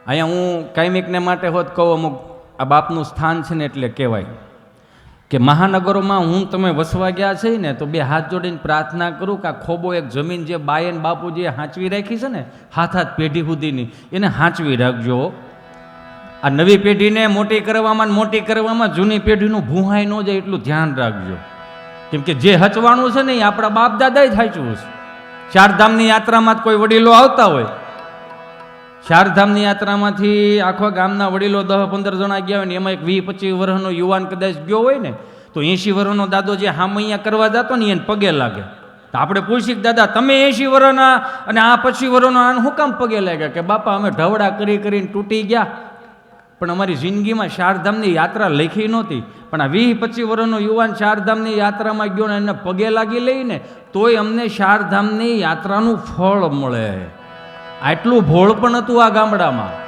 અહીંયા હું કાયમિકને માટે હોત કહું, અમુક આ બાપનું સ્થાન છે ને એટલે કહેવાય કે મહાનગરોમાં હું તમે વસવા ગયા છે ને તો બે હાથ જોડીને પ્રાર્થના કરું કે આ ખોબો એક જમીન જે બાયન બાપુજીએ હાંચવી રાખી છે ને હાથ પેઢી સુધીની, એને હાંચવી રાખજો. આ નવી પેઢીને મોટી કરવામાં જૂની પેઢીનું ભૂહાઈ ન જાય એટલું ધ્યાન રાખજો. કેમ કે જે હચવાનું છે ને એ આપણા બાપ દાદા જ હાંચવું છે. ચારધામની યાત્રામાં કોઈ વડીલો આવતા હોય, ચારધામની યાત્રામાંથી આખા ગામના વડીલો 10-15 જણા ગયા હોય ને એમાં એક 20-25 વર્ષનો યુવાન કદાચ ગયો હોય ને તો 80 વર્ષનો દાદો જે હામૈયા કરવા જતો ને એને પગે લાગે. તો આપણે પૂછીએ કે દાદા તમે 80 વર્ષના અને આ 25 વર્ષનો આને શું કામ પગે લાગ્યા? કે બાપા અમે ઢવડા કરીને તૂટી ગયા, પણ અમારી જિંદગીમાં ચારધામની યાત્રા લખી નહોતી. પણ આ 20-25 વર્ષનો યુવાન ચારધામની યાત્રામાં ગયો ને એને પગે લાગી લઈને તોય અમને ચારધામની યાત્રાનું ફળ મળે. આટલું ભોળ પણ હતું આ ગામડામાં.